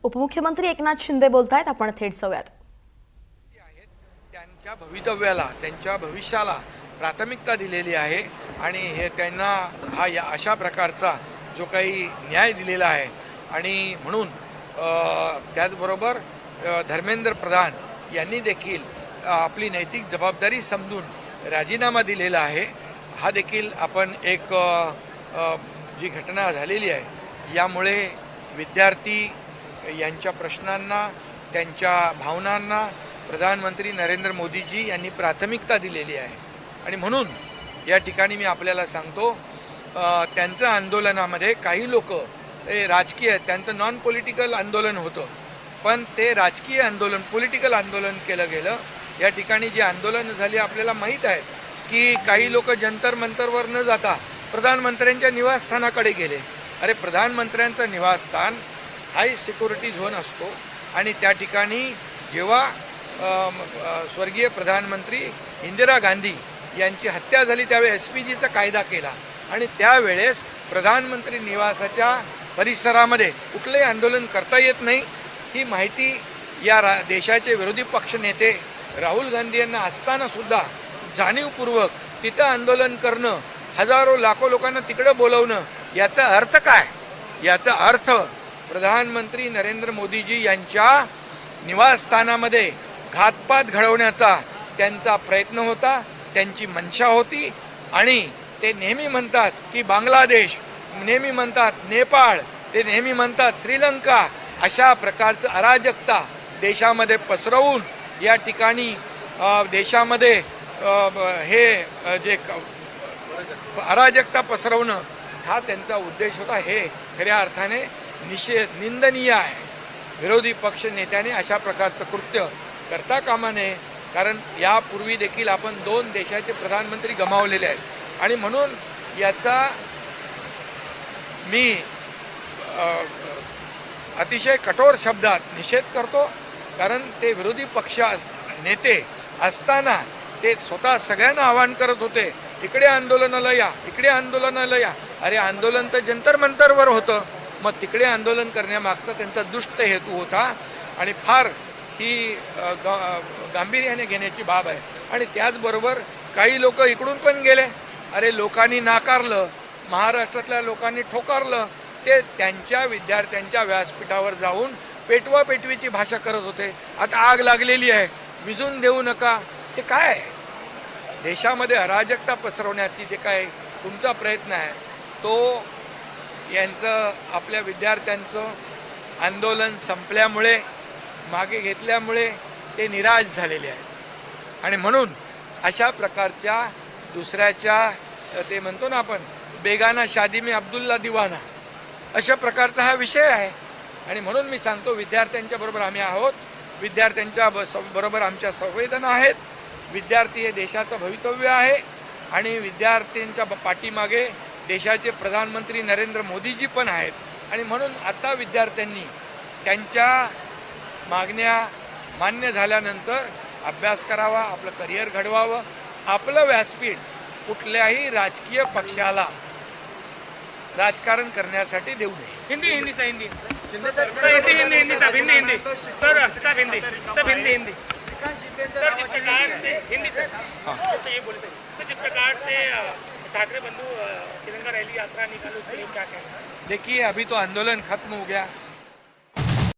उपमुख्यमंत्री एकनाथ शिंदे बोलतायत, आपण थेट जाऊयात. त्यांच्या भवितव्याला, त्यांच्या भविष्याला प्राथमिकता दिलेली आहे आणि हे त्यांना अशा प्रकारचा जो काही न्याय दिलेला आहे आणि म्हणून त्याचबरोबर धर्मेंद्र प्रधान यांनी देखील आपली नैतिक जबाबदारी समजून राजीनामा दिलेला आहे. हा देखील आपण एक जी घटना झालेली आहे यामुळे विद्यार्थी यांच्या प्रश्नांना, त्यांच्या भावनांना प्रधानमंत्री नरेंद्र मोदीजी यांनी प्राथमिकता दिलेली आहे आणि म्हणून या ठिकाणी मी आपल्याला सांगतो, त्यांचं आंदोलनामध्ये काही लोक राजकीय, त्यांचं नॉन पॉलिटिकल आंदोलन होतं, पण ते राजकीय आंदोलन, पॉलिटिकल आंदोलन केलं गेलं. या ठिकाणी जी आंदोलन झाली आपल्याला माहीत आहे की काही लोक जंतर मंतरवर न जाता प्रधानमंत्र्यांच्या निवासस्थानाकडे गेले. अरे, प्रधानमंत्र्यांचं निवासस्थान हाय सिक्युरिटी झोन असतो आणि त्या ठिकाणी जेव्हा स्वर्गीय प्रधानमंत्री इंदिरा गांधी यांची हत्या झाली त्यावेळी SPGचा कायदा केला आणि त्यावेळेस प्रधानमंत्री निवासाच्या परिसरामध्ये कुठलंही आंदोलन करता येत नाही. ही माहिती या देशाचे विरोधी पक्षनेते राहुल गांधी यांना असतानासुद्धा जाणीवपूर्वक तिथं आंदोलन करणं, हजारो लाखो लोकांना तिकडं बोलवणं, याचा अर्थ काय? याचा अर्थ प्रधानमंत्री नरेंद्र मोदीजी यांच्या निवासस्थानामध्ये घातपात घडवण्याचा त्यांचा प्रयत्न होता, त्यांची मनशा होती. आणि ते नेहमी म्हणतात की बांगलादेश, नेहमी म्हणतात नेपाळ, ते नेहमी म्हणतात श्रीलंका, अशा प्रकारचं अराजकता देशामध्ये पसरवून या ठिकाणी देशामध्ये हे जे अराजकता पसरवणं हा त्यांचा उद्देश होता. हे खऱ्या अर्थाने निंदनीय आहे. विरोधी पक्ष नेत्याने अशा प्रकारचं कृत्य करता कामा नये, कारण यापूर्वी देखील आपण 2 देशाचे प्रधानमंत्री गमावलेले आहेत आणि म्हणून याचा मी अतिशय कठोर शब्दात निषेध करतो. कारण ते विरोधी पक्ष नेते असताना ते स्वतः सगळ्यांना आवाहन करत होते, इकडे आंदोलनाला या, इकडे आंदोलनाला या. अरे, आंदोलन तर जंतर मंतरवर होतं, मग तिकडे आंदोलन करण्यामागचा त्यांचा दुष्ट हेतू होता आणि फार ही गांभीर्याने घेण्याची बाब आहे. आणि त्याचबरोबर काही लोक इकडून पण गेले. अरे, लोकांनी नाकारलं, महाराष्ट्रातल्या लोकांनी ठोकारलं. ते त्यांच्या विद्यार्थ्यांच्या व्यासपीठावर जाऊन पेटवापेटवीची भाषा करत होते. आता आग लागलेली आहे, विझून देऊ नका. ते काय आहे? देशामध्ये अराजकता पसरवण्याची जे काय तुमचा प्रयत्न आहे तो यांचं, आपल्या विद्यार्थ्यांचं आंदोलन संपल्यामुळे, मागे घेतल्यामुळे ते निराश झालेले आहेत आणि म्हणून अशा प्रकारच्या दुसऱ्याच्या, ते म्हणतो ना आपण, बेगाना शादी में अब्दुल्ला दिवाना, अशा प्रकारचा हा विषय आहे. आणि म्हणून मी सांगतो, विद्यार्थ्यांच्या बरोबर आम्ही आहोत, विद्यार्थ्यांच्या बरोबर आमच्या संवेदना आहेत. विद्यार्थी हे देशाचं भवितव्य आहे आणि विद्यार्थ्यांच्या पाठीमागे देशाचे प्रधानमंत्री नरेंद्र मोदीजी पण आहेत. आणि म्हणून आता विद्यार्थ्यांनी त्यांच्या मागण्या मान्य झाल्यानंतर अभ्यास करावा, आपलं करिअर घडवावं. आपलं व्यासपीठ कुठल्याही राजकीय पक्षाला राजकारण करण्यासाठी देऊ नये. हिंदी हिंदी सर, हिंदी हिंदी हिंदी हिंदी सब हिंदी हिंदी सर, सब हिंदी, सब हिंदी हिंदी सर. जिस प्रकार से हिंदी सर, जैसे ये बोले सर, जिस प्रकार से ठाकरे बंधु तिरंगा रैली यात्रा निकालो, उसके लिए क्या कहना है? देखिए, अभी तो आंदोलन खत्म हो गया.